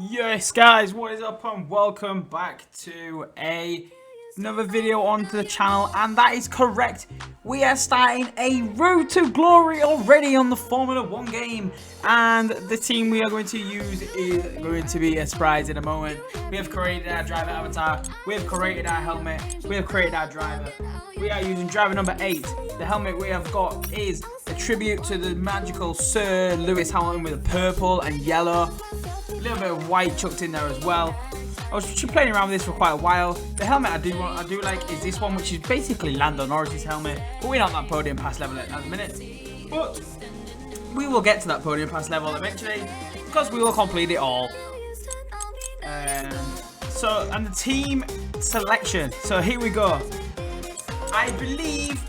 Yes guys, what is up and welcome back to another video onto the channel, and that is correct, we are starting a road to glory already on the Formula 1 game, and the team we are going to use is going to be a surprise in a moment. We have created our driver avatar, we have created our helmet, we have created our driver. We are using driver number 8. The helmet we have got is a tribute to the magical Sir Lewis Hamilton with a purple and yellow. A little bit of white chucked in there as well. I was playing around with this for quite a while. The helmet I do like is this one, which is basically Lando Norris's helmet, but we're not at that podium pass level at the minute. But we will get to that podium pass level eventually, because we will complete it all. And the team selection. So here we go. I believe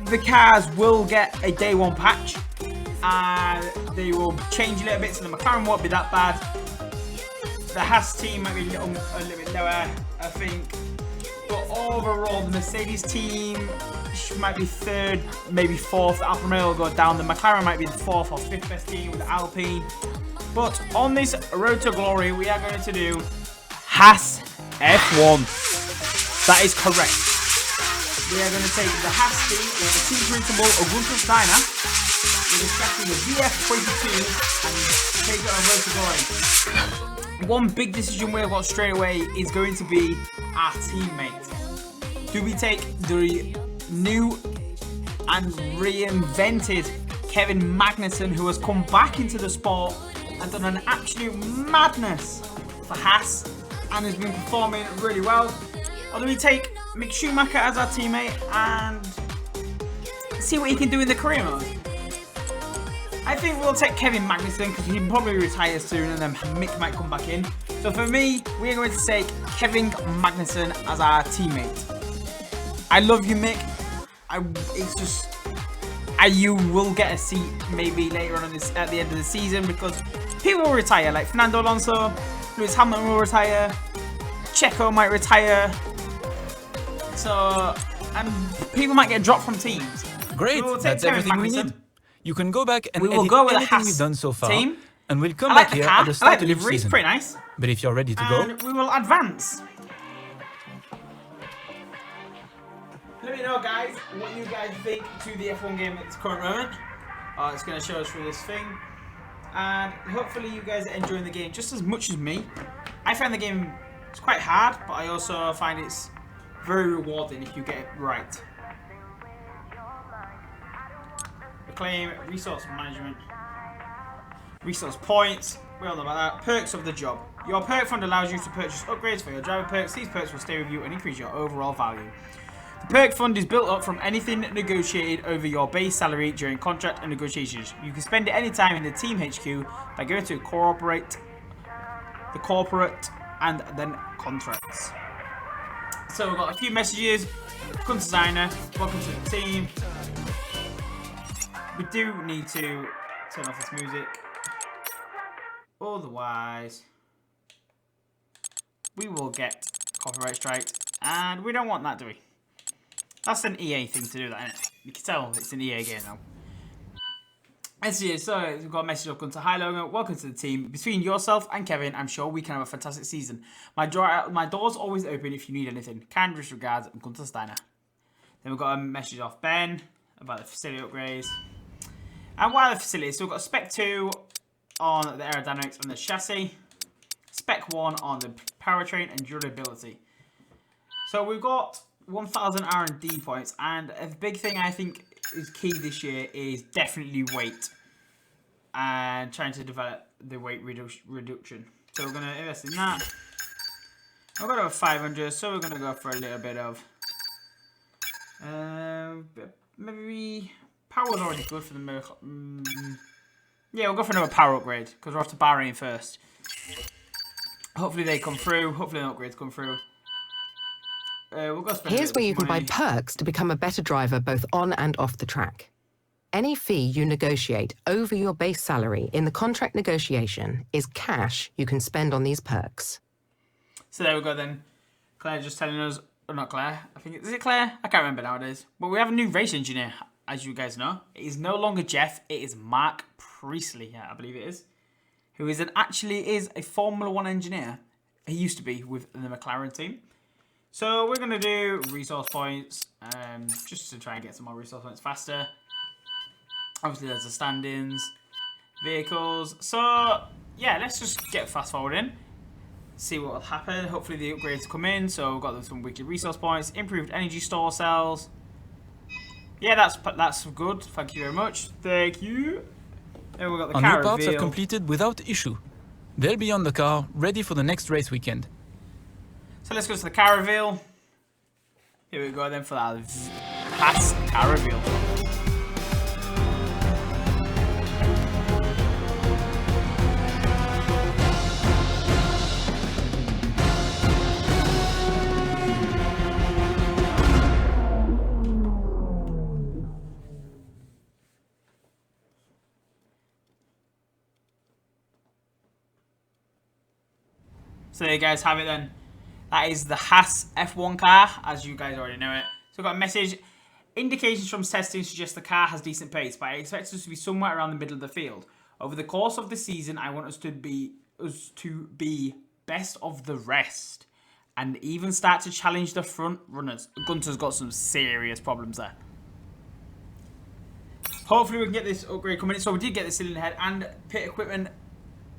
the cars will get a day one patch, and they will change a little bit, so the McLaren won't be that bad. The HAAS team might be a little bit lower, I think, but overall the Mercedes team might be third, maybe fourth. The Alfa Romeo will go down. The McLaren might be the fourth or fifth best team with the Alpine. But on this road to glory, we are going to do HAAS F1. That is correct. We are going to take the HAAS team with the team principal of Gunther Steiner with the chassis of VF22 and take it on road to glory. One big decision we have got straight away is going to be our teammate. Do we take the new and reinvented Kevin Magnussen, who has come back into the sport and done an absolute madness for HAAS and has been performing really well? Or do we take Mick Schumacher as our teammate and see what he can do in the career mode? I think we'll take Kevin Magnussen because he probably retires soon, and then Mick might come back in. So for me, we are going to take Kevin Magnussen as our teammate. I love you, Mick. You will get a seat maybe later on at the end of the season, because people will retire, like Fernando Alonso, Lewis Hamilton will retire, Checo might retire. So, and people might get dropped from teams. Great, that's everything we need. You can go back and edit anything we've done so far, team. And we'll come back here at the start of the season. It's pretty nice. But if you're ready to go, we will advance. Let me know, guys, what you guys think to the F1 game at this current moment. It's going to show us through this thing, and hopefully you guys are enjoying the game just as much as me. I find the game it's quite hard, but I also find it's very rewarding if you get it right. Reclaim resource management, resource points. We all know about that. Perks of the job. Your perk fund allows you to purchase upgrades for your driver perks. These perks will stay with you and increase your overall value. The perk fund is built up from anything negotiated over your base salary during contract and negotiations. You can spend it anytime in the team HQ by going to corporate and then contracts. So we've got a few messages. Gunther Steiner, welcome to the team. We do need to turn off this music. Otherwise, we will get copyright striked, and we don't want that, do we? That's an EA thing to do, that, isn't it? You can tell it's an EA game now. Let's see, so we've got a message of Gunther. Hi Logan, welcome to the team. Between yourself and Kevin, I'm sure we can have a fantastic season. My door's always open if you need anything. Kind regards, Gunther Steiner. Then we've got a message off Ben about the facility upgrades. And while the facility, so we've got Spec 2 on the aerodynamics and the chassis. Spec 1 on the powertrain and durability. So we've got 1,000 R&D points, and a big thing I think is key this year is definitely weight. And trying to develop the weight reduction. So we're going to invest in that. We're going to have 500, so we're going to go for a little bit of... maybe... Power's already good for the yeah, we'll go for another power upgrade, because we're off to Bahrain first. Hopefully they come through. Hopefully the upgrades come through. We'll go spend Here's where you can buy perks to become a better driver both on and off the track. Any fee you negotiate over your base salary in the contract negotiation is cash you can spend on these perks. So there we go then. Claire just telling us, or not Claire, I think, is it Claire? I can't remember nowadays. But we have a new race engineer, as you guys know. It is no longer Jeff, it is Mark Priestley, yeah, I believe it is. who actually is a Formula 1 engineer. He used to be with the McLaren team. So we're going to do resource points, just to try and get some more resource points faster. Obviously there's the standings, vehicles. So yeah, let's just get fast forwarding. See what will happen. Hopefully the upgrades come in. So we've got some weekly resource points, improved energy store cells. Yeah, that's good. Thank you very much. Thank you. Then we've got the car new parts reveal. are completed without issue. They'll be on the car, ready for the next race weekend. So let's go to the car reveal. Here we go then for that HAAS car reveal. So there you guys have it then. That is the HAAS F1 car, as you guys already know it. So we've got a message. Indications from testing suggest the car has decent pace, but I expect us to be somewhere around the middle of the field. Over the course of the season, I want us to be best of the rest. And even start to challenge the front runners. Gunter's got some serious problems there. Hopefully we can get this upgrade coming in. So we did get the cylinder head and pit equipment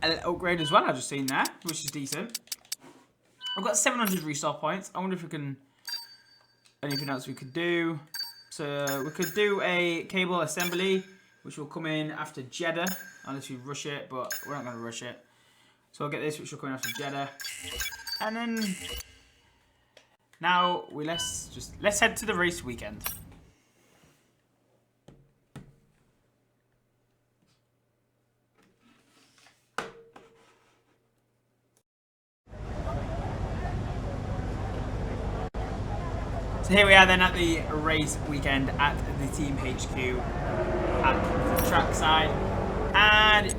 upgrade as well, I've just seen that, which is decent. I've got 700 resource points. I wonder if we can... anything else we could do. So we could do a cable assembly, which will come in after Jeddah, unless we rush it, but we're not going to rush it. So I'll get this, which will come in after Jeddah. And then... now, let's head to the race weekend. So here we are then at the race weekend at the team HQ at the track side. And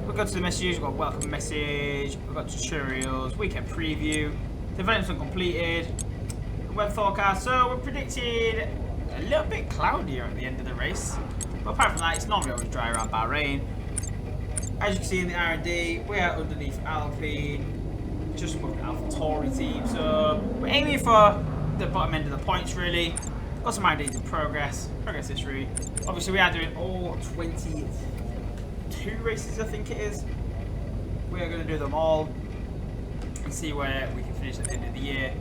we've got to the messages, we've got a welcome message, we've got tutorials, weekend preview, development completed, weather forecast. So we're predicted a little bit cloudier at the end of the race. But apart from that, it's normally always dry around Bahrain. As you can see in the R&D, we are underneath Alpine, just above the AlphaTauri team. So we're aiming for the bottom end of the points really. Got some ideas in progress history. Obviously we are doing all 22 races, I think it is. We are going to do them all and see where we can finish at the end of the year.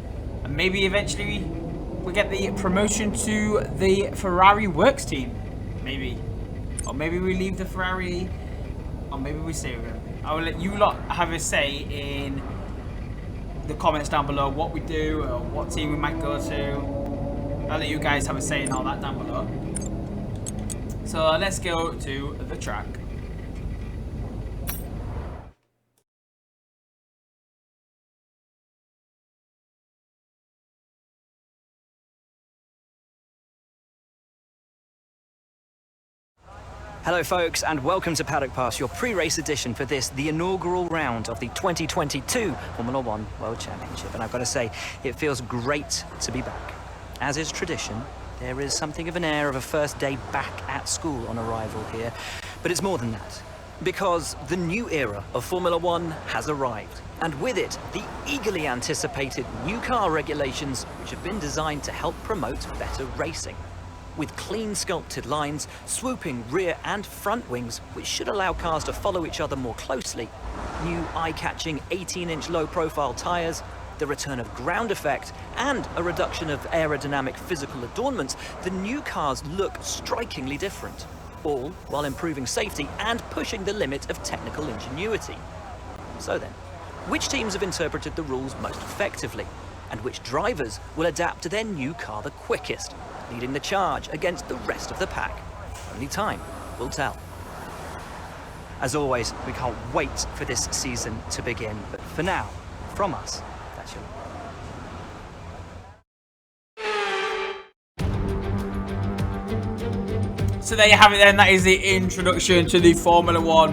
And maybe eventually we get the promotion to the Ferrari works team. Maybe. Or maybe we leave the Ferrari, or maybe we stay with them. I will let you lot have a say in the comments down below what we do or what team we might go to. I'll let you guys have a say in all that down below. So let's go to the track. Hello folks, and welcome to Paddock Pass, your pre-race edition for this, the inaugural round of the 2022 Formula 1 World Championship. And I've got to say, it feels great to be back. As is tradition, there is something of an air of a first day back at school on arrival here. But it's more than that, because the new era of Formula 1 has arrived. And with it, the eagerly anticipated new car regulations, which have been designed to help promote better racing. With clean sculpted lines, swooping rear and front wings, which should allow cars to follow each other more closely, new eye-catching 18-inch low-profile tyres, the return of ground effect, and a reduction of aerodynamic physical adornments, the new cars look strikingly different, all while improving safety and pushing the limit of technical ingenuity. So then, which teams have interpreted the rules most effectively, and which drivers will adapt to their new car the quickest, leading the charge against the rest of the pack? Only time will tell. As always, we can't wait for this season to begin, but for now, from us, that's your... So there you have it then, that is the introduction to the Formula 1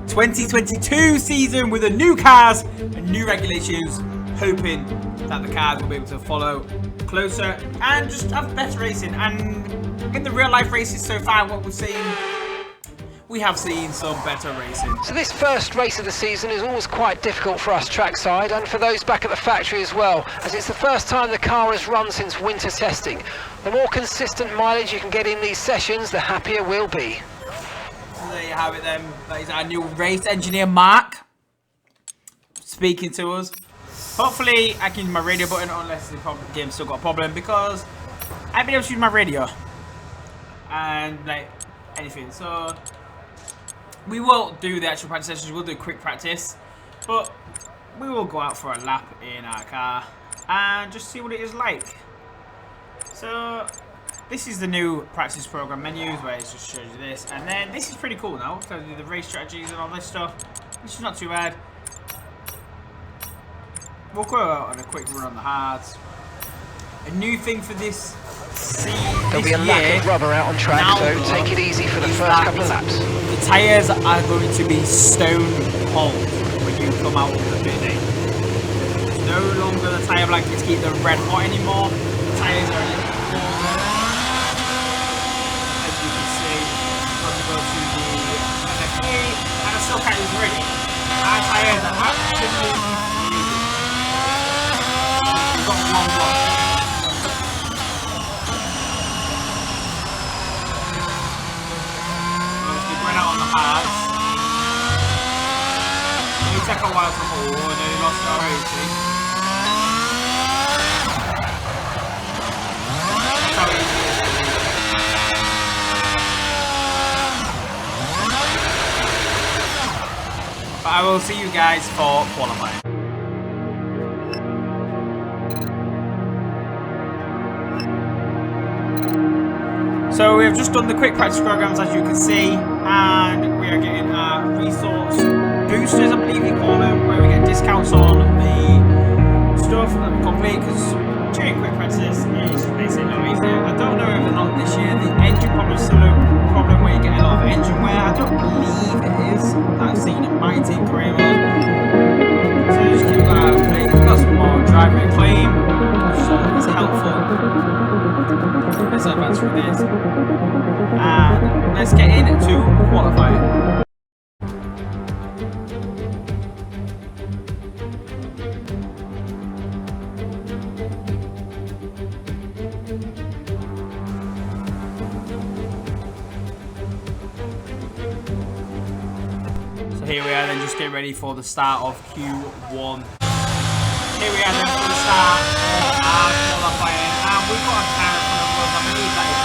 2022 season with the new cars and new regulations, hoping that the cars will be able to follow closer and just have better racing. And in the real life races so far, what we've seen, we have seen some better racing. So this first race of the season is always quite difficult for us trackside and for those back at the factory as well, as it's the first time the car has run since winter testing. The more consistent mileage you can get in these sessions, the happier we'll be. So there you have it then. That is our new race engineer, Mark, speaking to us. Hopefully I can use my radio button, unless the game's still got a problem, because I've been able to use my radio and like anything. So we won't do the actual practice sessions, we'll do a quick practice, but we will go out for a lap in our car and just see what it is like. So this is the new practice program menus, where it just shows you this, and then this is pretty cool now, tells you the race strategies and all this stuff, which is not too bad. We'll go out on a quick run on the HAAS. A new thing for this There'll be a lack of rubber out on track, so take it easy for the first couple of laps. The tyres are going to be stone cold when you come out of the pit lane. It's no longer the tyre blankets keep them red hot anymore. The tyres are a little colder. As you can see, when we go to the FFP, and the Silcat is ready. Our tyres are actually freezing. We've got one block. Out on the HAAS. It took a while to haul and then he lost it already, see? That's how easy it is. But I will see you guys for qualifying. So we have just done the quick practice programs, as you can see, and we are getting our resource boosters, I believe you call them, where we get discounts on the stuff that we complete, because during quick practice it's basically not easy. I don't know if or not this year the engine problem is still a problem where you get a lot of engine wear. I don't believe it is. I've seen in my team career mode. So just keep playing. We've got some more driver acclaim, which is always helpful. Let's advance through this. And let's get into qualifying. So here we are then, just getting ready for the start of Q1. Here we are then for the start of our qualifying, and we've got a car in front of us. I believe that is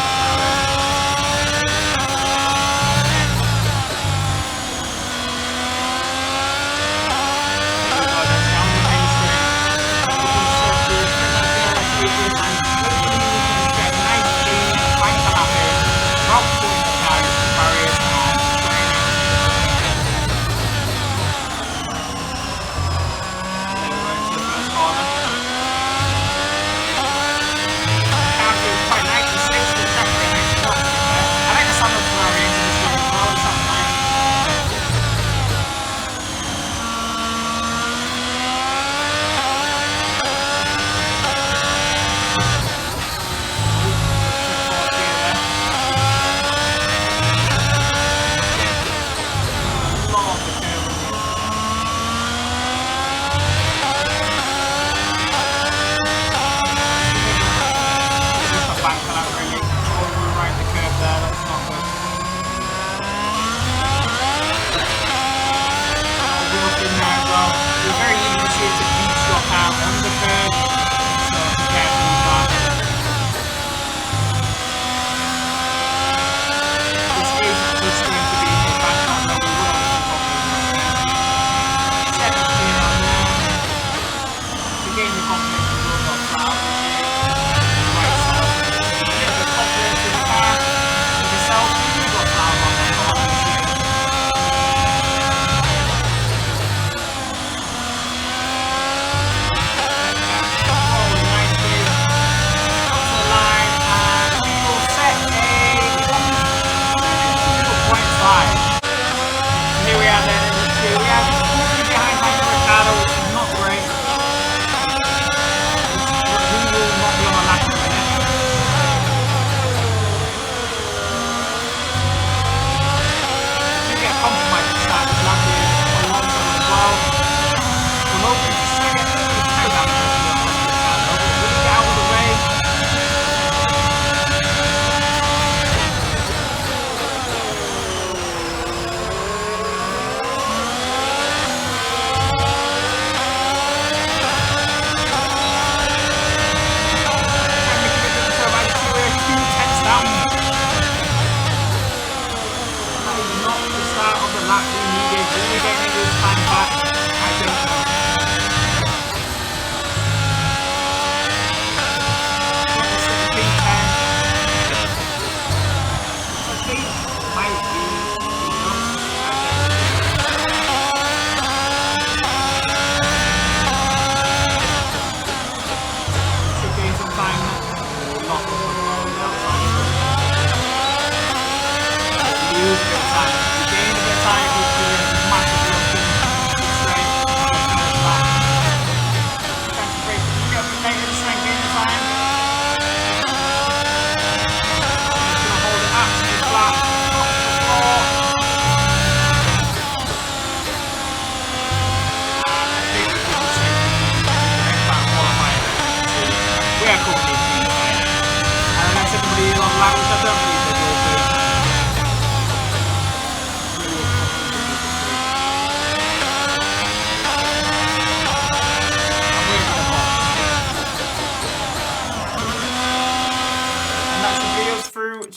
quite nice and sexy.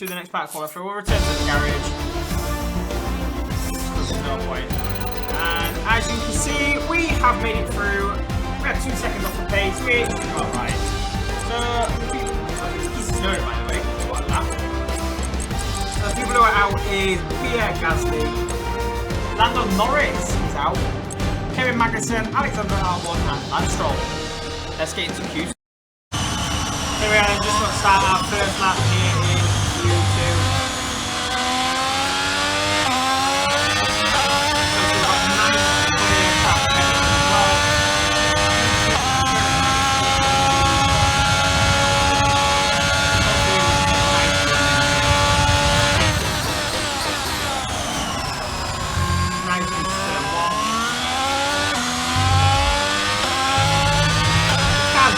to the next pack qualifier. We'll return to the garage. There's no point. And as you can see, we have made it through. We had 2 seconds off the pace, which is not right. So, he's snowed, by the way. What a lap. So, the people who are out is Pierre Gasly, Lando Norris is out, Kevin Magnussen, Alexander Albon, and Lance Stroll. Let's get into Q2. Here we are, just going to start our first lap here in Q2.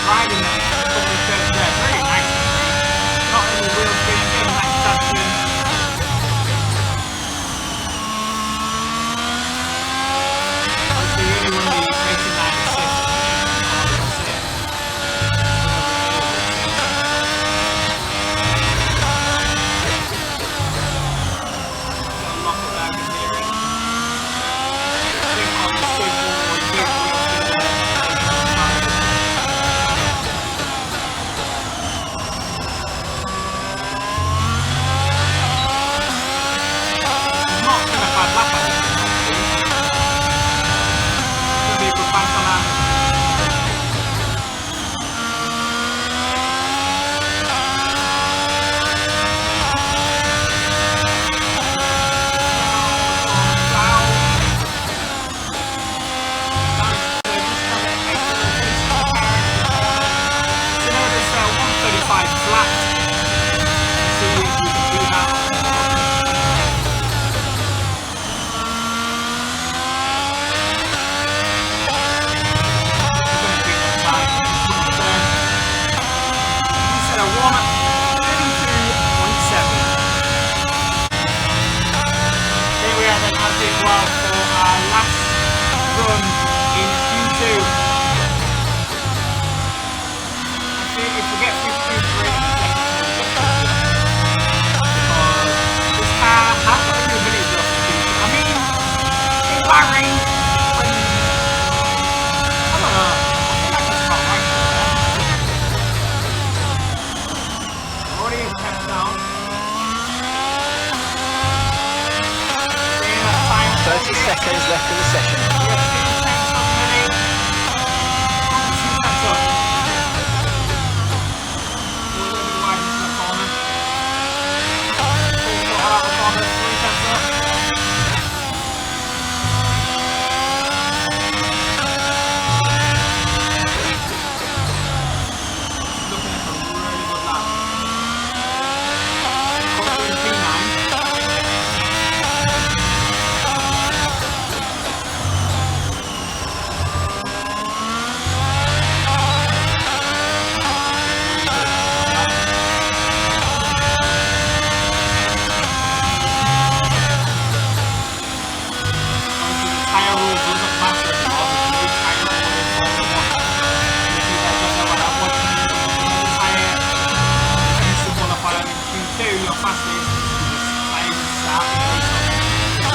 Riding it, very nice. Not in the wheel spin, getting nice traction. Obviously, really want to be racing 96. Lock up that steering. Seconds left in the session.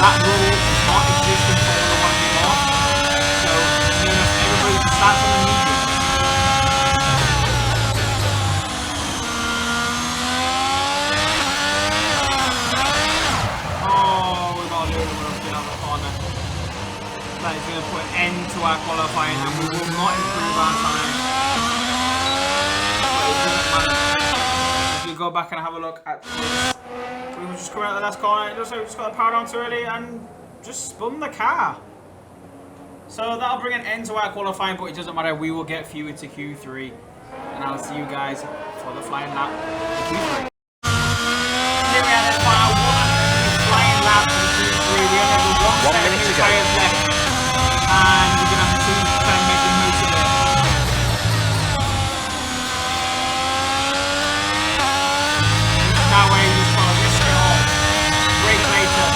That rule does not exist in Formula 1 anymore, so everybody starts on the medium. Oh, we've got a little bit of spin out the corner. That is going to put an end to our qualifying, and we will not improve our time. But it doesn't matter. If you go back and have a look at this, we were just coming out the last corner, it looks like we just got the power down too early and just spun the car. So that'll bring an end to our qualifying, but it doesn't matter, we will get through to Q3. And I'll see you guys for the flying lap in Q3. Here we are, the final flying lap in Q3. We only have 1 minute to go. Left, and we're going to have to try and make the most of it. That way you just want to risk it all. Brake later,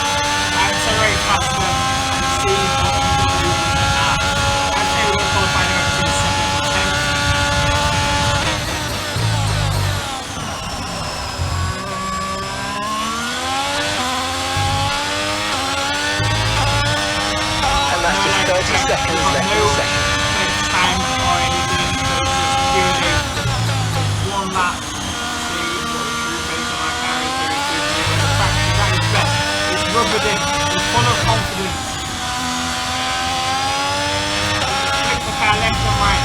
accelerate faster, and see what you can do with that. I'd say we're going to qualify to go to 7th and 10th. seconds left in the session. Time or anything, so just purely one lap. See what the true pace on our car is very good. The fact is at its best. It's rubbered in. It's full of confidence. Flick the car left and right.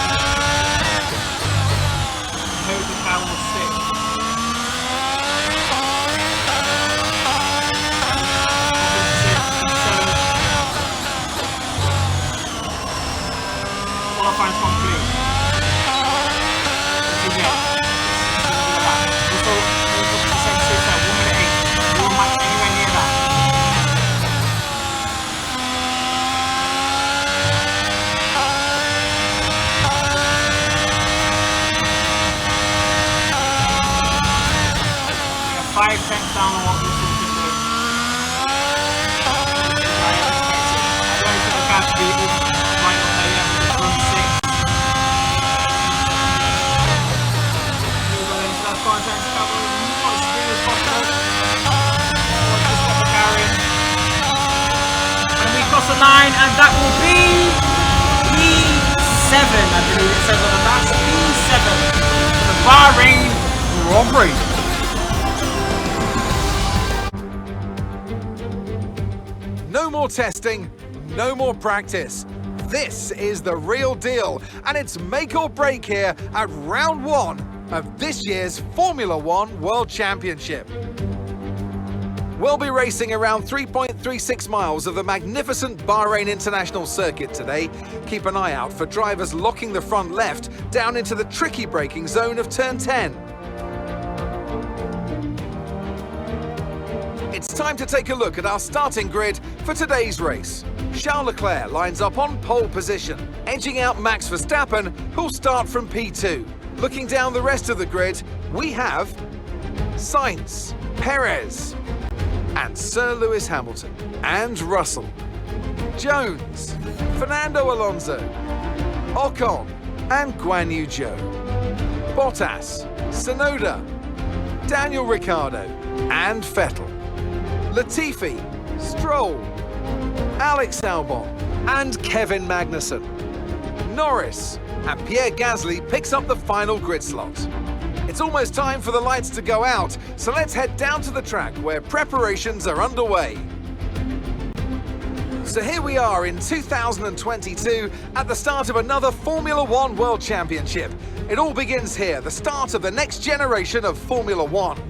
I hope the car will stick. Qualifying complete. Yeah. Also, the same six at 1 minute 8. You won't match anywhere near that. We have 5 tenths down on what this is going to do. I don't think the car to be right up there yet. Run 6. Content cover as much speed as possible. Just got the car in. And we cross the line, and that will be P7, I believe it says on the that's P7 for the Bahrain Grand Prix. No more testing, no more practice. This is the real deal, and it's make or break here at round 1 of this year's Formula One World Championship. We'll be racing around 3.36 miles of the magnificent Bahrain International Circuit today. Keep an eye out for drivers locking the front left down into the tricky braking zone of turn 10. It's time to take a look at our starting grid for today's race. Charles Leclerc lines up on pole position, edging out Max Verstappen, who'll start from P2. Looking down the rest of the grid, we have Sainz, Perez, and Sir Lewis Hamilton, and Russell, Jones, Fernando Alonso, Ocon, and Guan Yu Zhou, Bottas, Tsunoda, Daniel Ricciardo, and Vettel, Latifi, Stroll, Alex Albon, and Kevin Magnussen, Norris, and Pierre Gasly picks up the final grid slot. It's almost time for the lights to go out, so let's head down to the track where preparations are underway. So here we are in 2022 at the start of another Formula One World Championship. It all begins here, the start of the next generation of Formula One.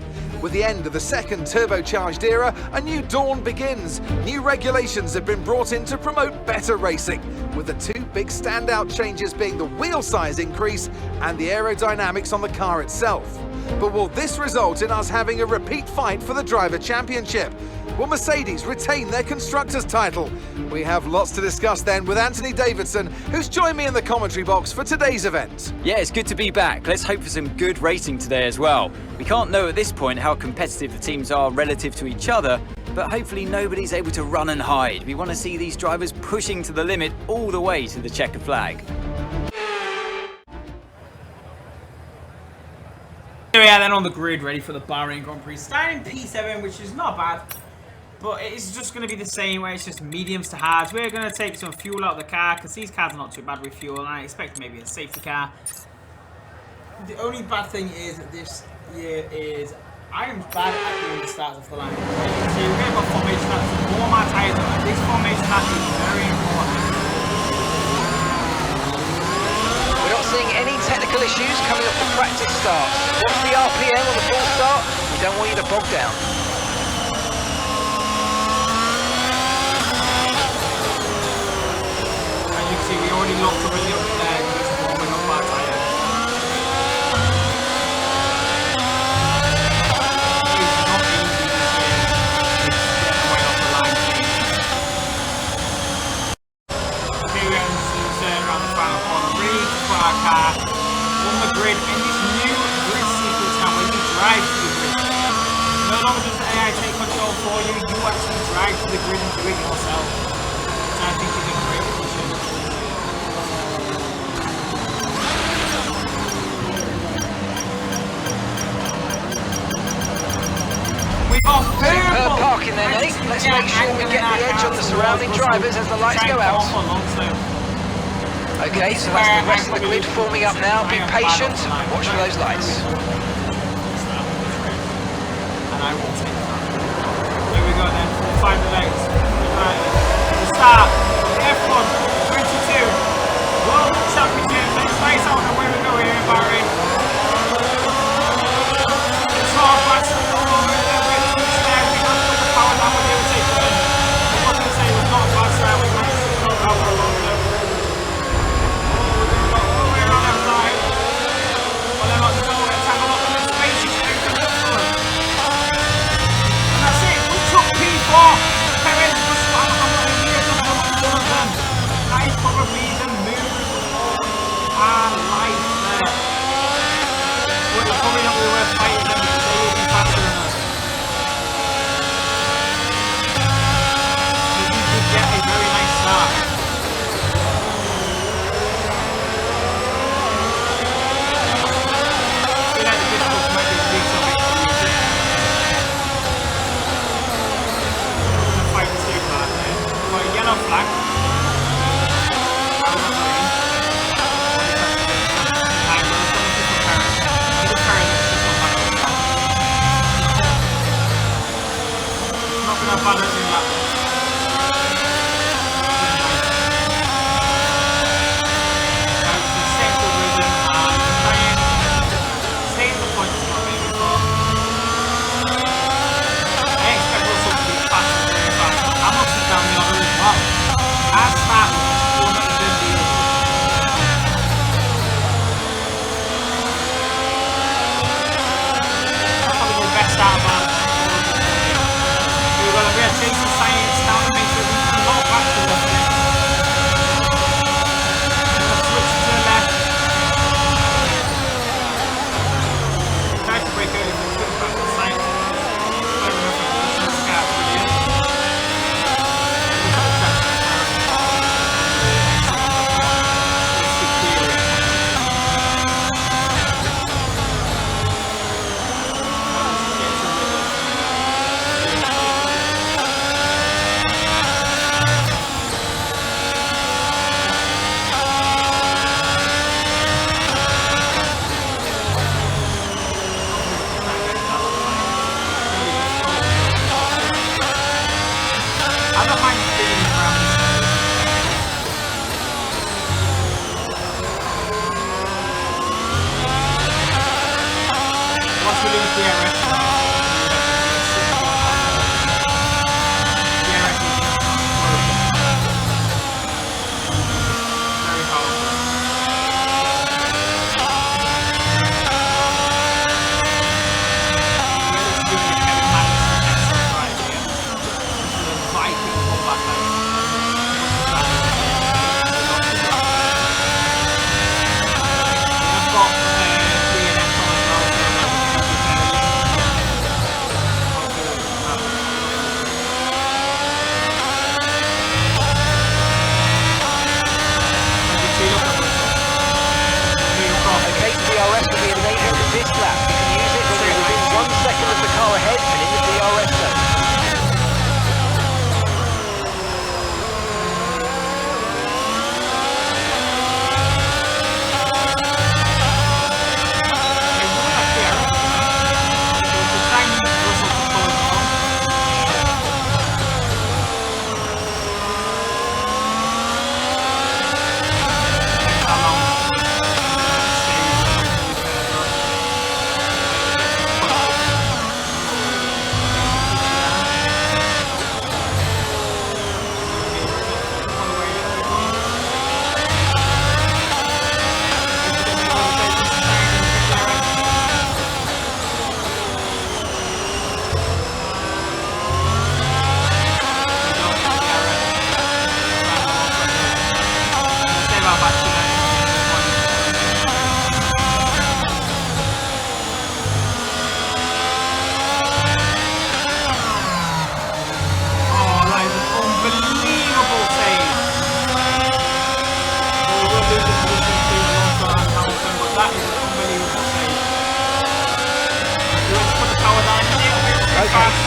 With the end of the second turbocharged era, a new dawn begins. New regulations have been brought in to promote better racing, with the two big standout changes being the wheel size increase and the aerodynamics on the car itself. But will this result in us having a repeat fight for the Driver Championship? Will Mercedes retain their Constructors' title? We have lots to discuss then with Anthony Davidson, who's joined me in the commentary box for today's event. Yeah, it's good to be back. Let's hope for some good racing today as well. We can't know at this point how competitive the teams are relative to each other, but hopefully nobody's able to run and hide. We want to see these drivers pushing to the limit all the way to the checkered flag. Here we are then on the grid, ready for the Bahrain Grand Prix. Starting P7, which is not bad, but it's just going to be the same way. It's just mediums to hards. We're going to take some fuel out of the car, because these cars are not too bad with fuel, and I expect maybe a safety car. The only bad thing is that this year is I am bad at doing the starts off the line. So we're going to have formation that to warm our tyres up, and this formation that is very important. We're not seeing any technical issues coming off the practice start. Watch the RPM on the full start. We don't want you to bog down. As you can see, we already locked up a little bit there, just warming up our tyre. It's not easy this year. It's getting way off the line. Okay, we're going to turn around the final corner. Ready to put our car on the grid in this new grid sequence now where you drive to the grid. No longer does the AI take control for you, you actually drive to the grid and do it yourself. Which I think is a great addition. We are Parking there, mate. Let's make sure we get the edge on the surrounding drivers as the lights go out. Okay, so that's the rest of the grid forming up now. Be patient, watch for those lights. And I will take that. Here we go then, 5 legs. The start, F1 22 World Championship. Let's race out and where we go here in Bahrain. It's hard fast all over the way to the stair. We have to put the power down with the overtake button. I was going to say it was not fast there. We managed to put the power along there.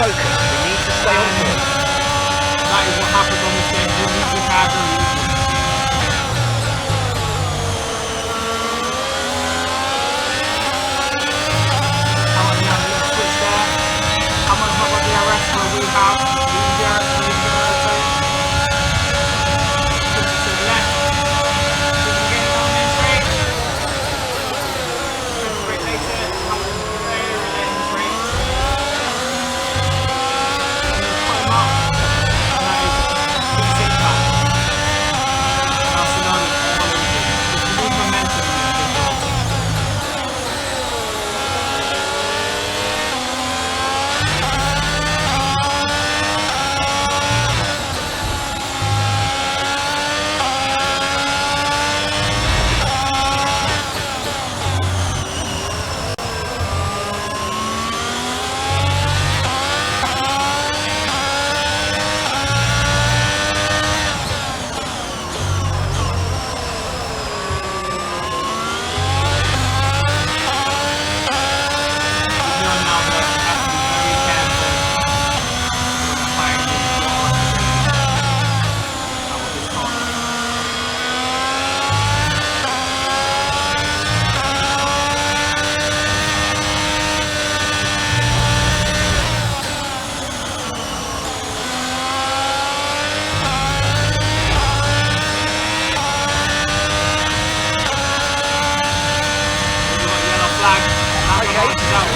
focus. We need to stay on course. That is what happens on this game. You need to have them.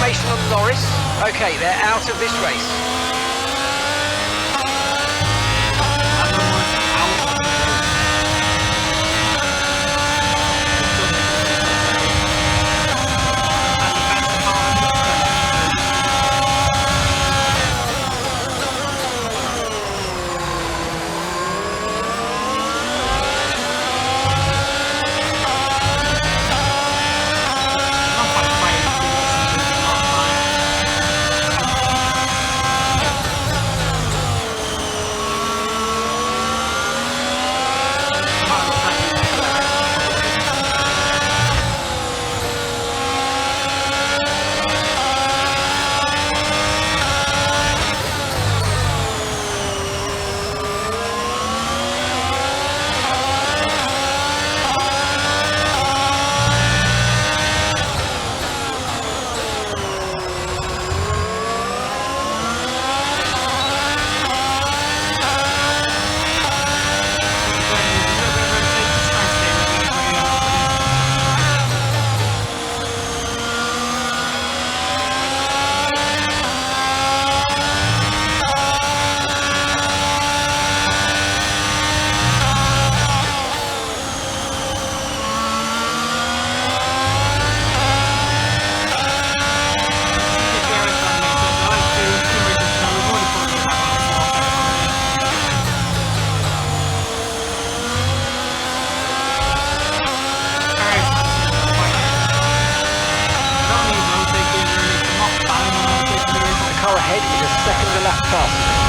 information on Norris. Okay, they're out of this race. Ahead is a second to lap fast.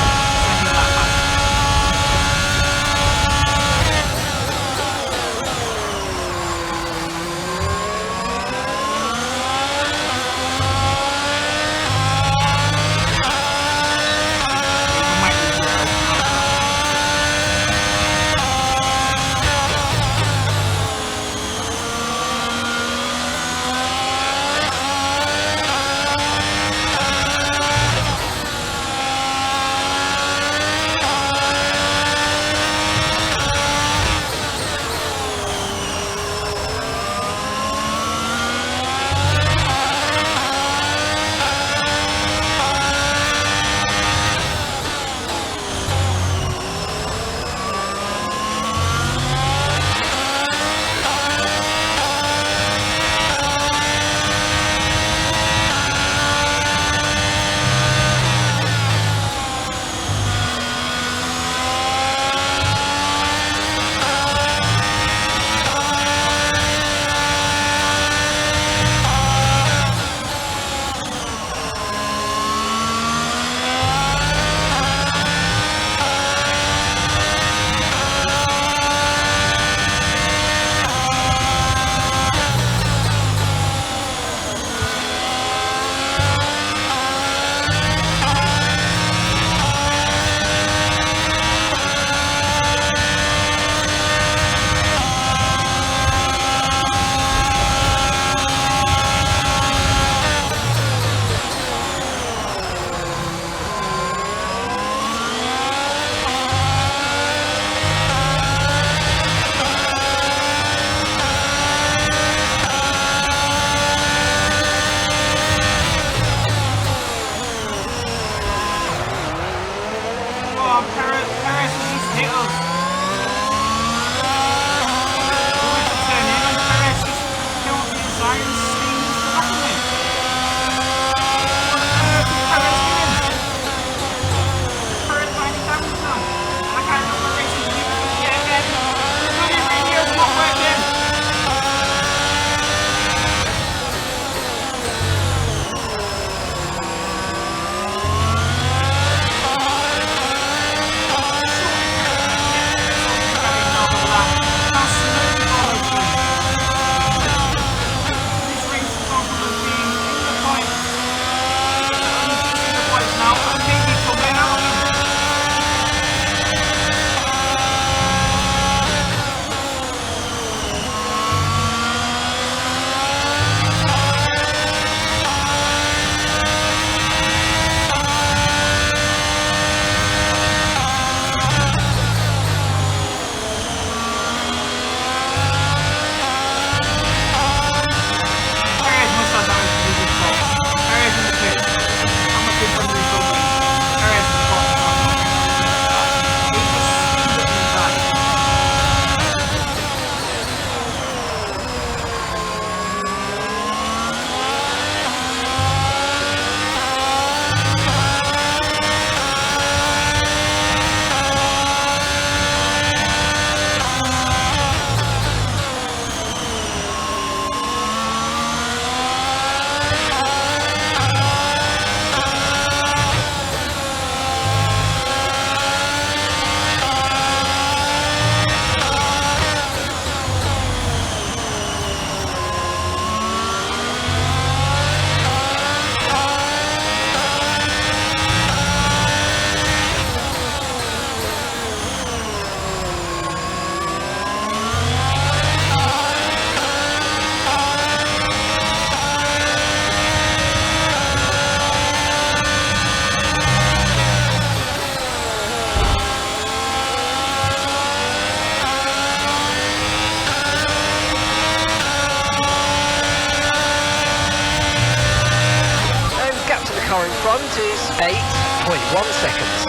is 8.1 seconds.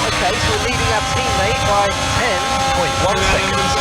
Okay, so we're leading our teammate by 10.1 seconds.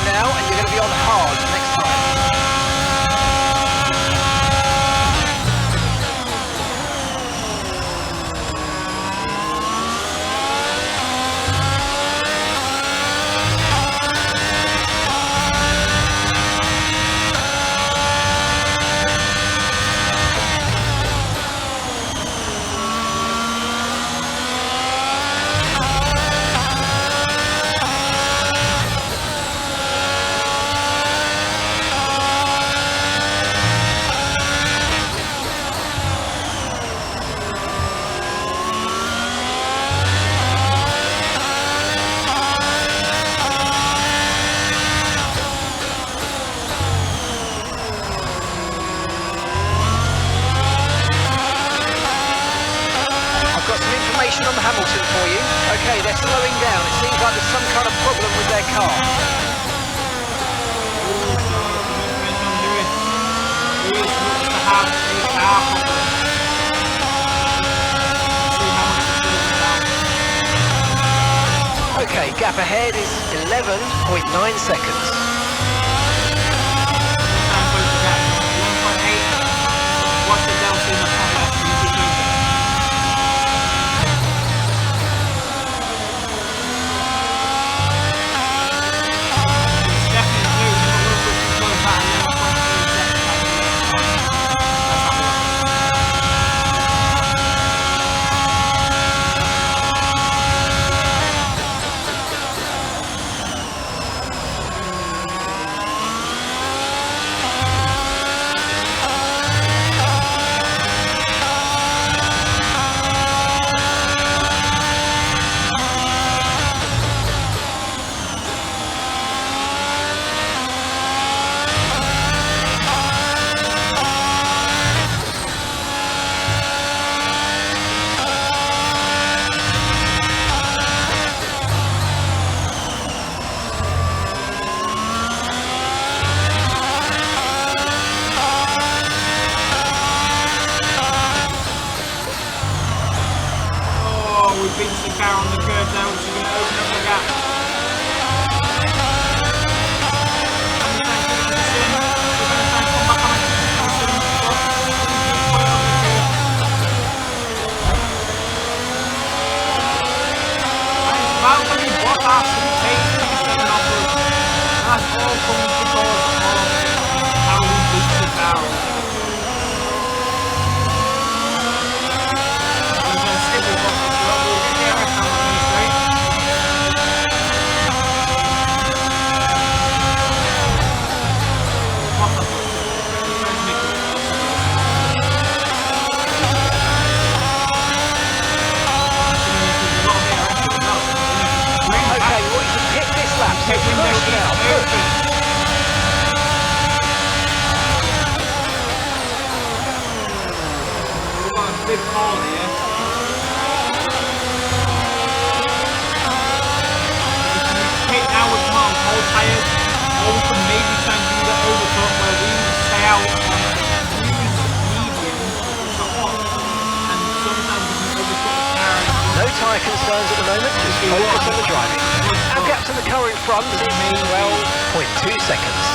Now, and you're going to be on hard next time. On Hamilton for you. Okay, they're slowing down. It seems like there's some kind of problem with their car. Okay, gap ahead is 11.9 seconds. What's the delta in the top left? Beats the car on the curve now, which is going to open up the gap. Valtteri Bottas who takes the second off. That's all comes because of how he beats the car. tyres, or we could maybe try and do that overcut where we stay out on mediums, and sometimes we can overcut the car. No tyre concerns at the moment, just focus on the driving. Our gap to the car in front is 12.2 seconds.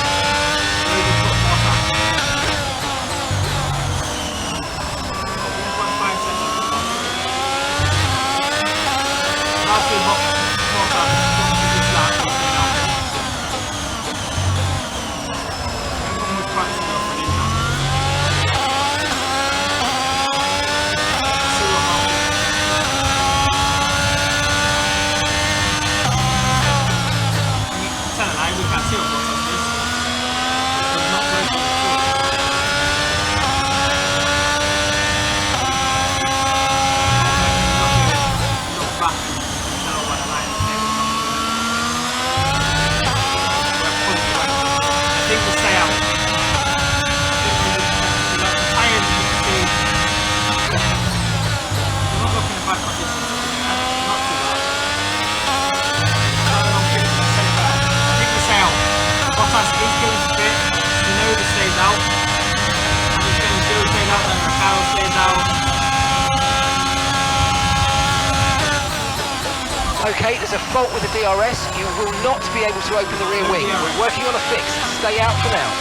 Okay, there's a fault with the DRS. You will not be able to open the rear wing. We're working on a fix. Stay out for now.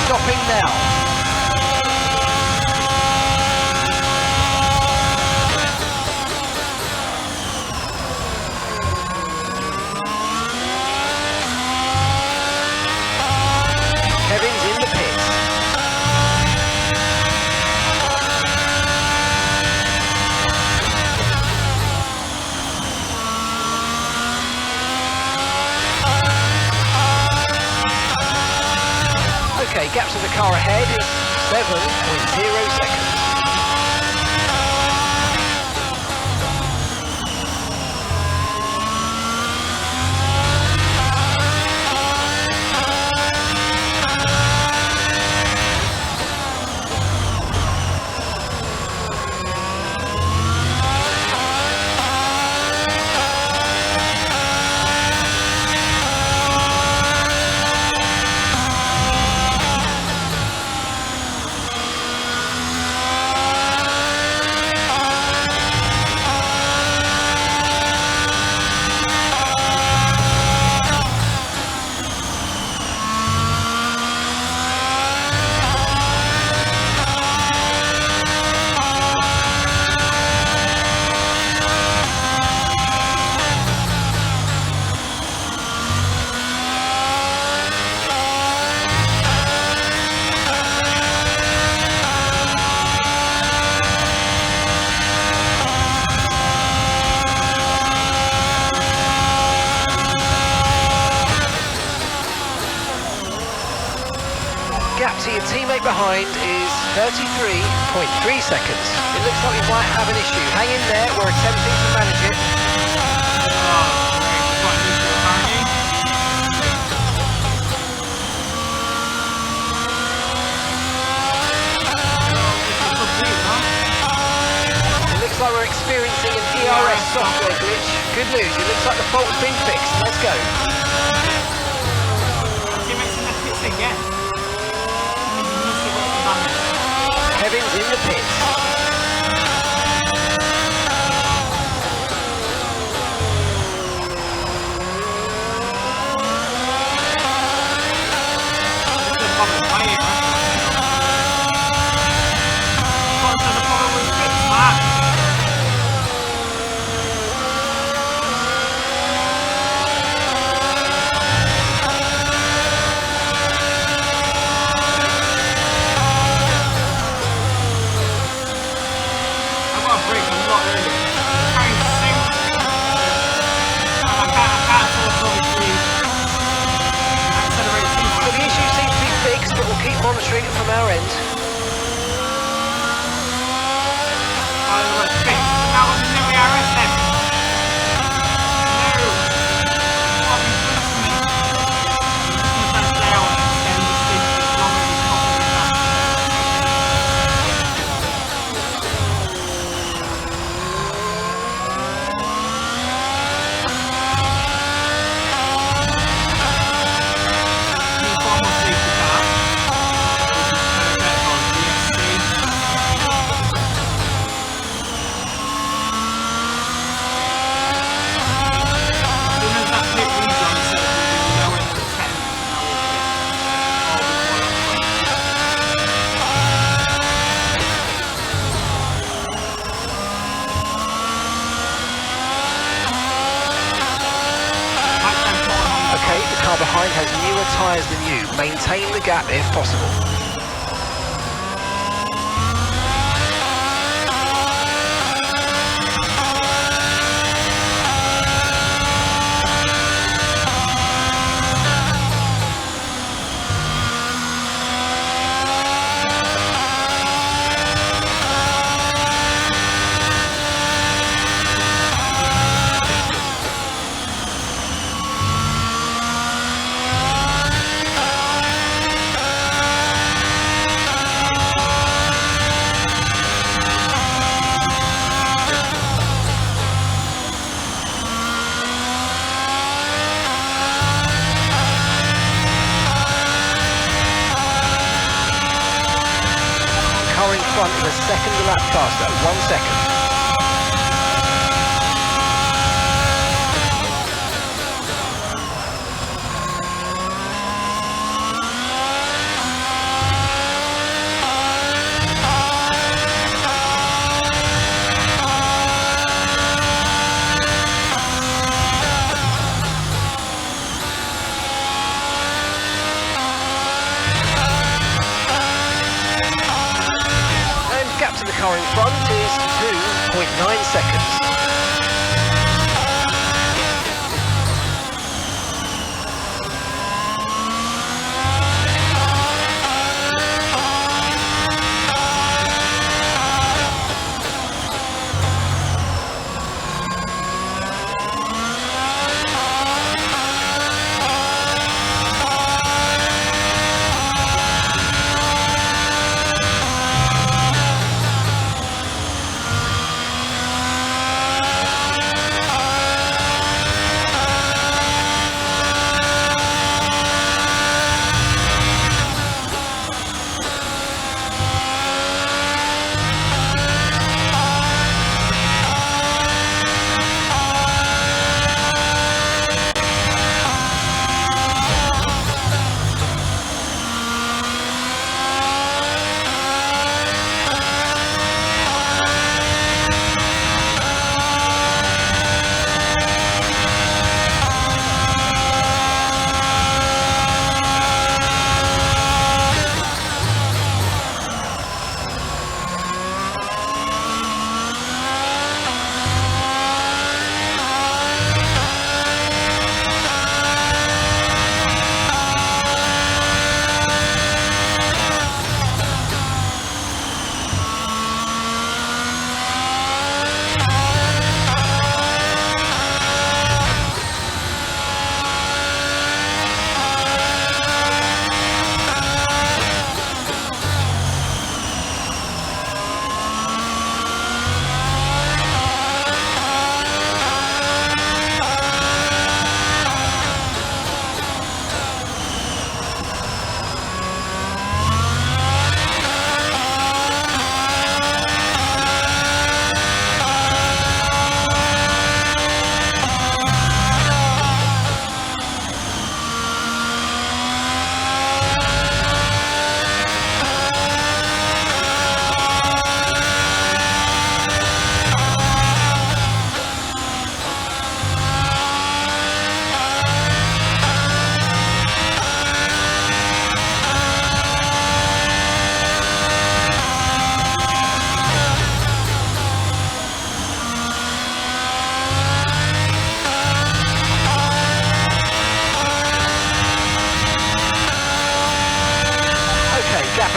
Stopping now. Kevin's in the pits. Okay, gap to the car ahead is 7.0 seconds. Gap to your teammate behind is 33.3 seconds. It looks like we might have an issue. Hang in there, we're attempting to manage it. software glitch. Good news, it looks like the fault has been fixed. Let's go. Teammates in the pits again. Kevin's in the pits. Monitoring it from our end. Behind has newer tyres than you. Maintain the gap if possible. Front is a second lap faster, 1 second. Gap to the car in front is 2.9 seconds.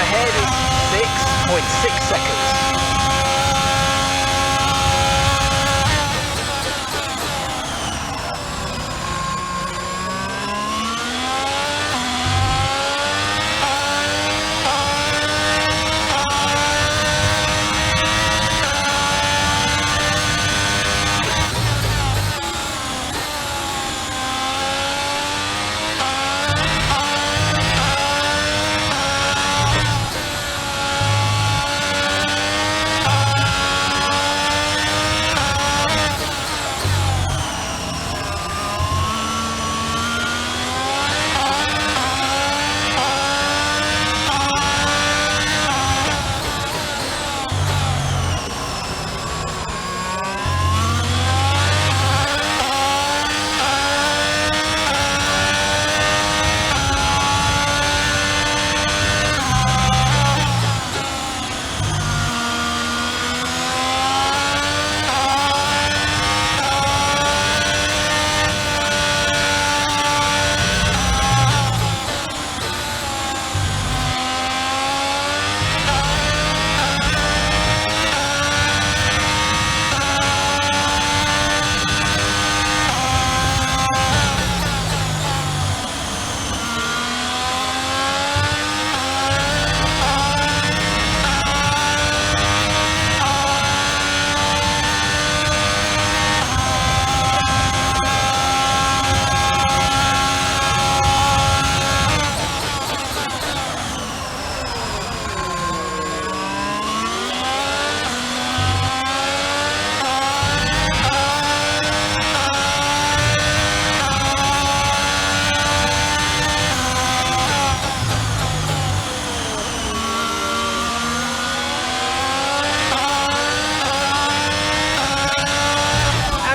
ahead is 6.6 seconds.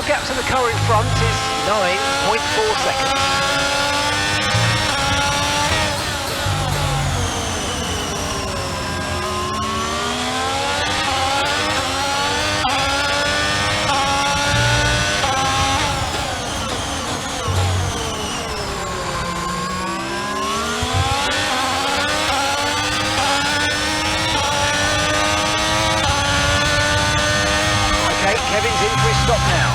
Gap to the car in front is 9.4 seconds. Okay, Kevin's in for his stop now.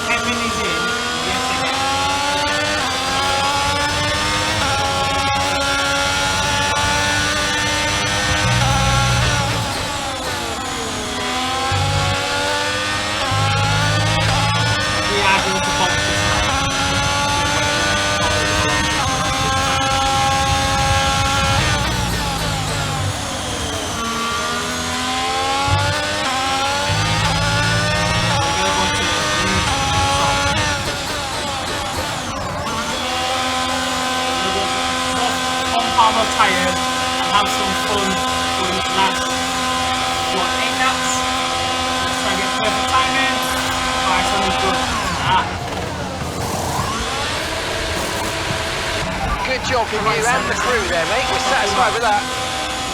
Kevin is in. We are going to box this now. Our tyres and have some fun for these last 8 laps. Let's try and get perfect timing. Alright, so we're good. Good job from you and the crew there, mate. We're satisfied with that.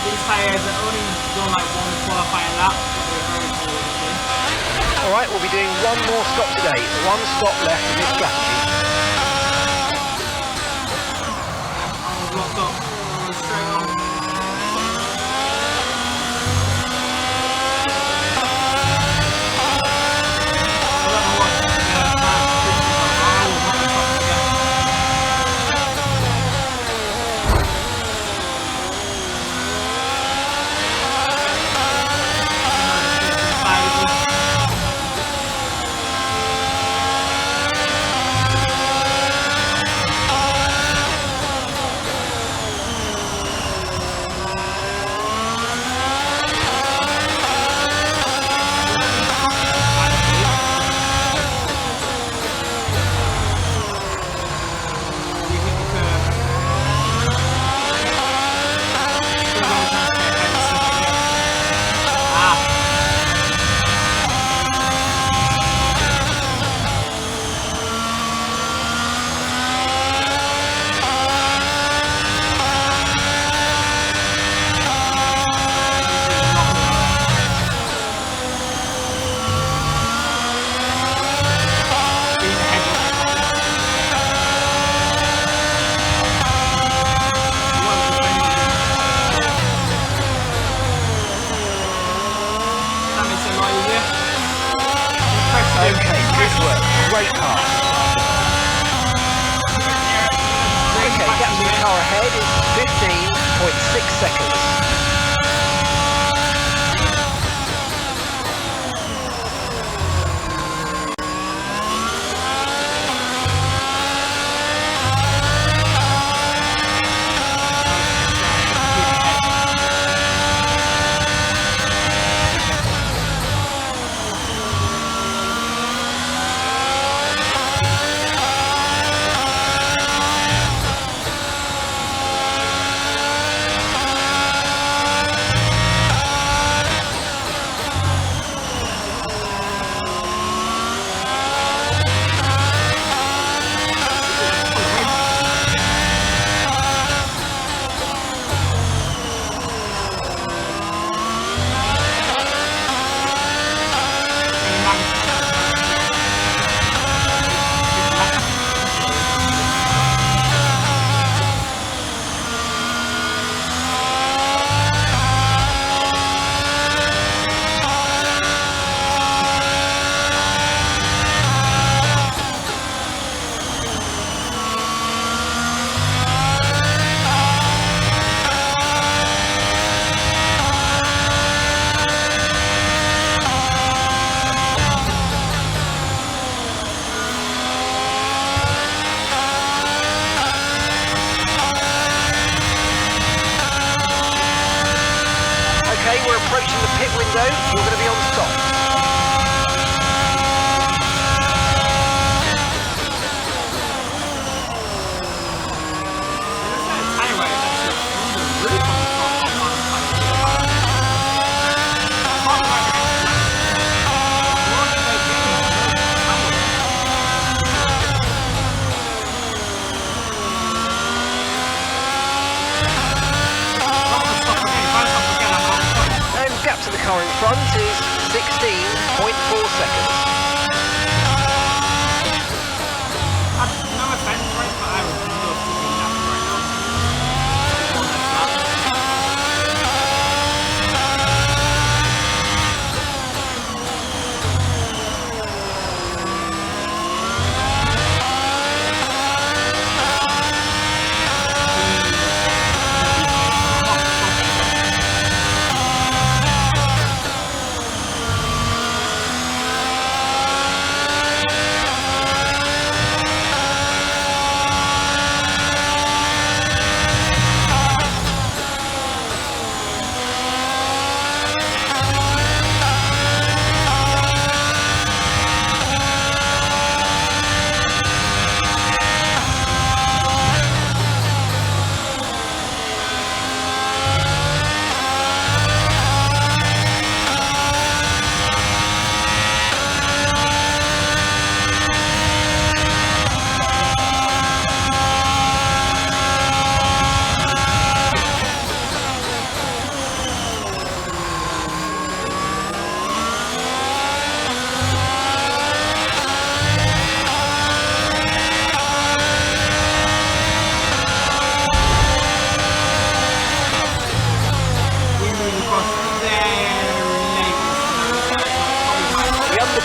These tyres are only done like one qualifying lap, but they're very cool, obviously. Alright, we'll be doing one more stop today. One stop left in this strategy. I'm blocked up. Straight on. 16.6 seconds. We're approaching the pit window. You're going to be on stop. Gap to the car in front is 16.4 seconds. No offense, right, but I would love to be that right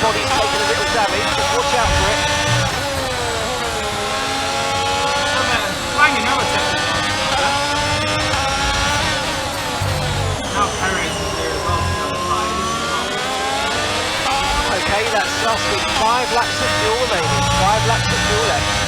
Body's taken a little damage, just watch out for it. Okay, that's us with 5 laps of fuel remaining, 5 laps of fuel left.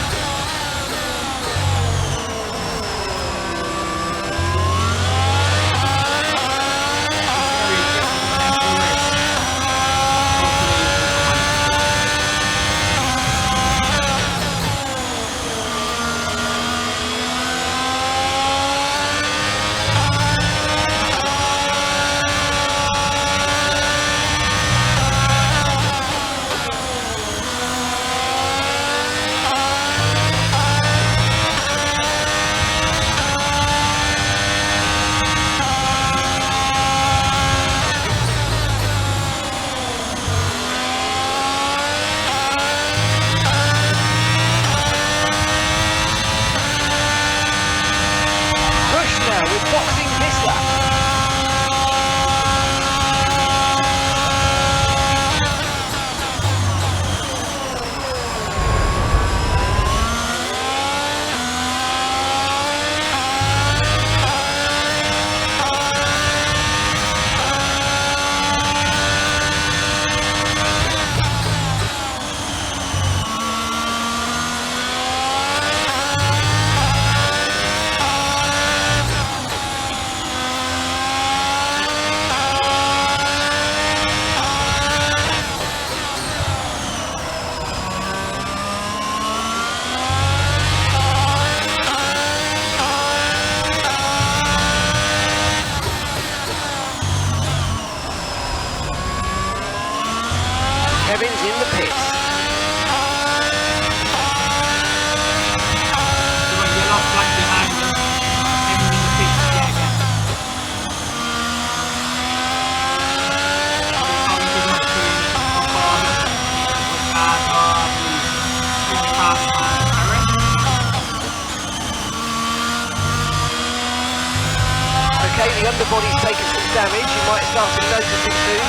Okay, the underbody's taken some damage. You might start to notice it soon.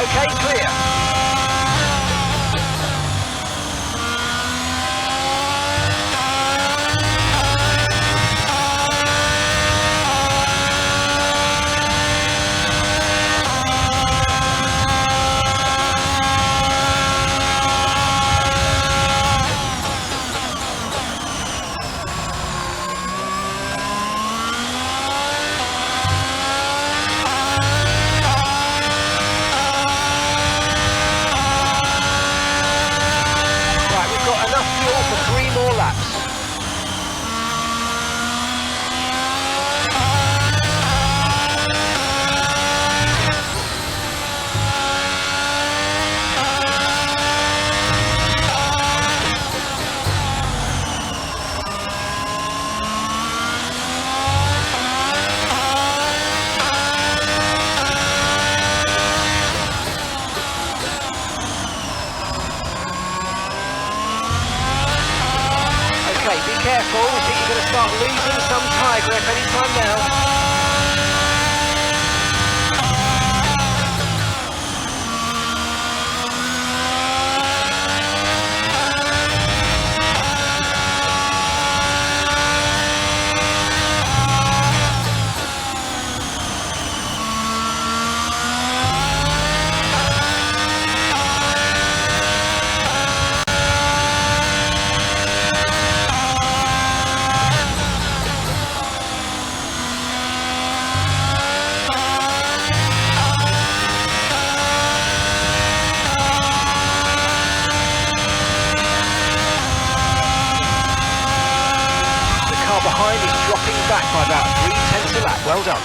Okay, clear. Careful, I think you're going to start losing some tyre grip anytime now. Behind is dropping back by about 3/10 a lap. Well done.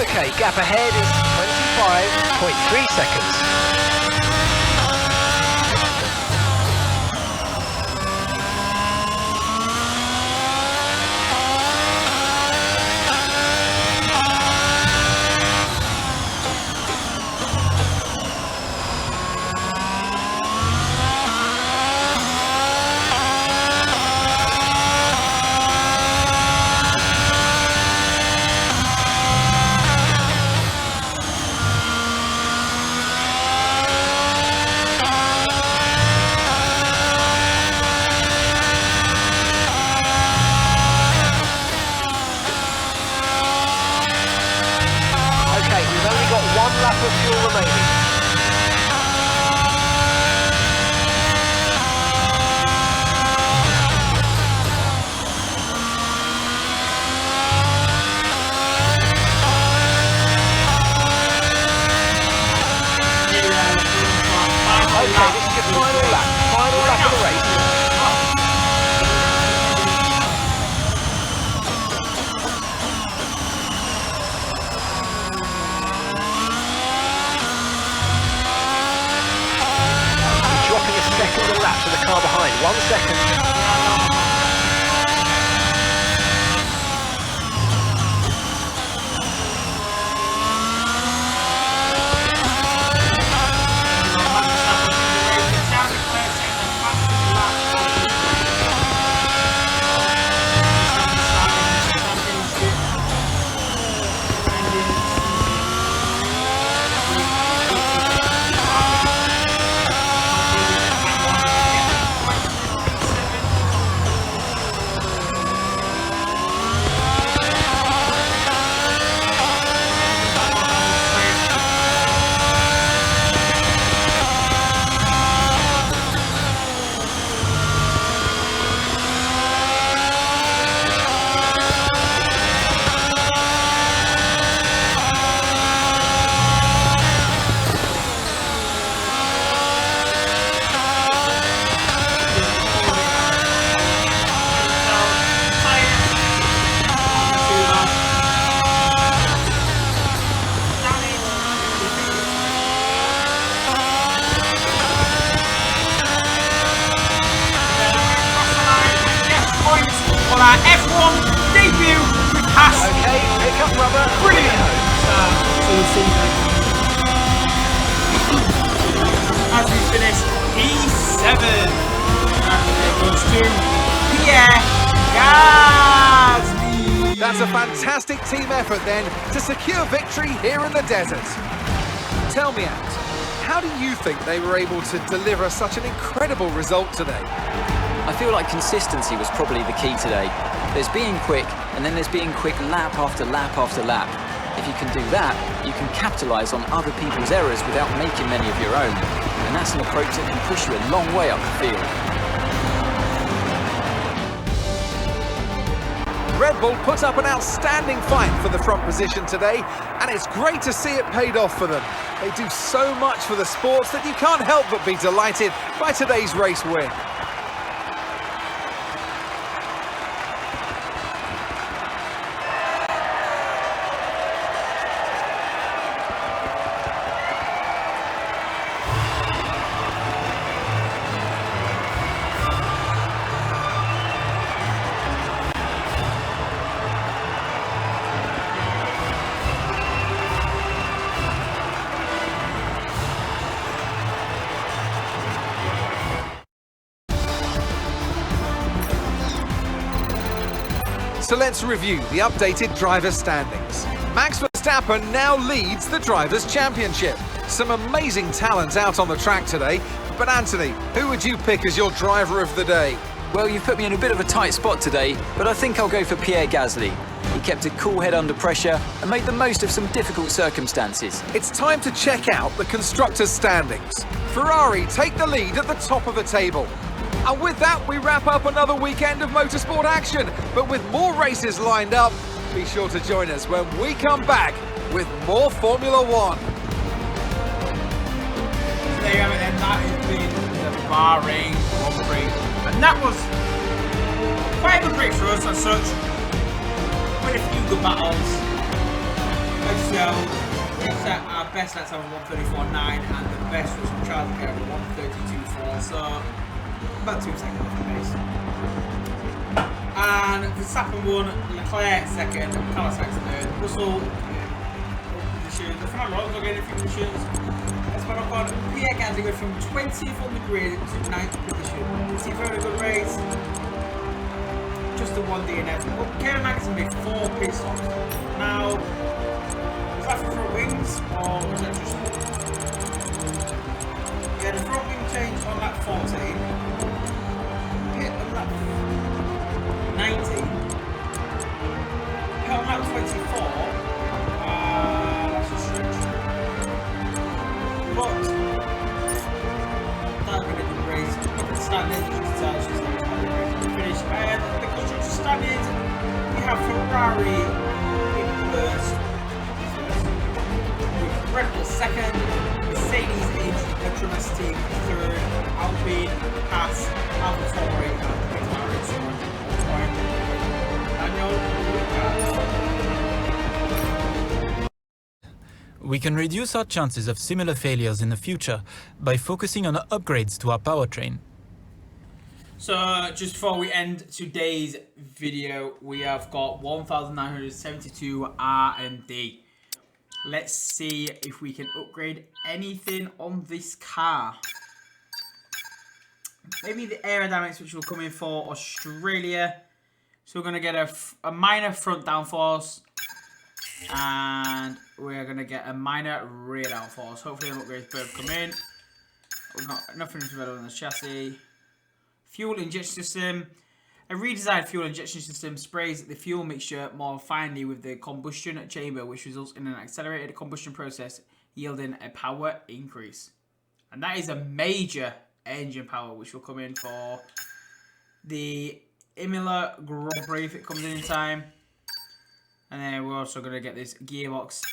Okay, gap ahead is 25.3 seconds. F1 debut with HAAS. Okay, pick up rubber. Brilliant start to the season. As we finish P7, and it goes to Pierre Gasly. That's a fantastic team effort then to secure victory here in the desert. Tell me, Ant, how do you think they were able to deliver such an incredible result today? I feel like consistency was probably the key today. There's being quick, and then there's being quick lap after lap after lap. If you can do that, you can capitalise on other people's errors without making many of your own. And that's an approach that can push you a long way up the field. Red Bull put up an outstanding fight for the front position today, and it's great to see it paid off for them. They do so much for the sports that you can't help but be delighted by today's race win. So let's review the updated driver standings. Max Verstappen now leads the Drivers' Championship. Some amazing talent out on the track today. But Anthony, who would you pick as your driver of the day? Well, you've put me in a bit of a tight spot today, but I think I'll go for Pierre Gasly. He kept a cool head under pressure and made the most of some difficult circumstances. It's time to check out the constructors' standings. Ferrari take the lead at the top of the table. And with that, we wrap up another weekend of motorsport action. But with more races lined up, be sure to join us when we come back with more Formula One. So there you have it then, that has been the Bahrain Grand Prix. And that was quite a good race for us as such. Quite a few good battles. As well, we set our best laps on 134.9 and the best was from Charles Leclerc at 132.4. So about 2 seconds off the pace. And Verstappen won, Leclerc second, Carlos Sainz third, Russell position, the Fernando Alonso getting a few positions. Esteban Ocon, Pierre Gasly went from 20th on the grid to 9th position. It's a very good race. Just the one DNF. Well, Kevin Magnussen made 4 pit stops. Now, was that for front wings or was that just? Yeah, the front wing change on lap 14. Hit on lap 19. Hit on lap 24. That's a stretch. But that would have been a good race. Look at the standings, you can tell she's not going to finish. And the constructor standings, we have Ferrari in first. With Red Bull second. Mercedes in Petronas team third, Alpine, HAAS, AlphaTauri, and McLaren We can reduce our chances of similar failures in the future by focusing on upgrades to our powertrain. So just before we end today's video, we have got 1,972 R&D. Let's see if we can upgrade anything on this car. Maybe the aerodynamics, which will come in for Australia. So we're going to get a minor front downforce. And we're going to get a minor rear downforce. Hopefully the upgrades both come in. We've got nothing to develop on the chassis. Fuel injection system. A redesigned fuel injection system sprays the fuel mixture more finely with the combustion chamber, which results in an accelerated combustion process, yielding a power increase. And that is a major engine power, which will come in for the Imola Grand Prix if it comes in time. And then we're also going to get this gearbox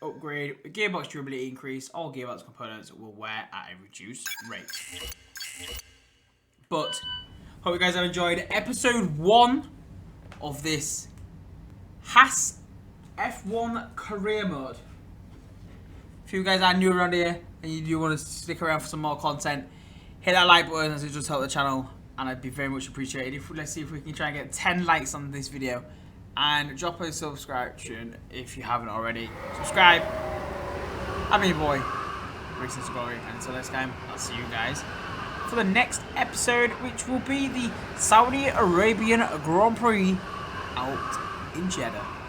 upgrade. Gearbox durability increase. All gearbox components will wear at a reduced rate. But hope you guys have enjoyed episode 1 of this HAAS F1 career mode. If you guys are new around here and you do want to stick around for some more content, hit that like button as it just helps the channel and I'd be very much appreciated if, let's see if we can try and get 10 likes on this video, and drop a subscription if you haven't already. Subscribe. I'm your boy, Racing to Glory, and until next time, I'll see you guys for the next episode, which will be the Saudi Arabian Grand Prix out in Jeddah.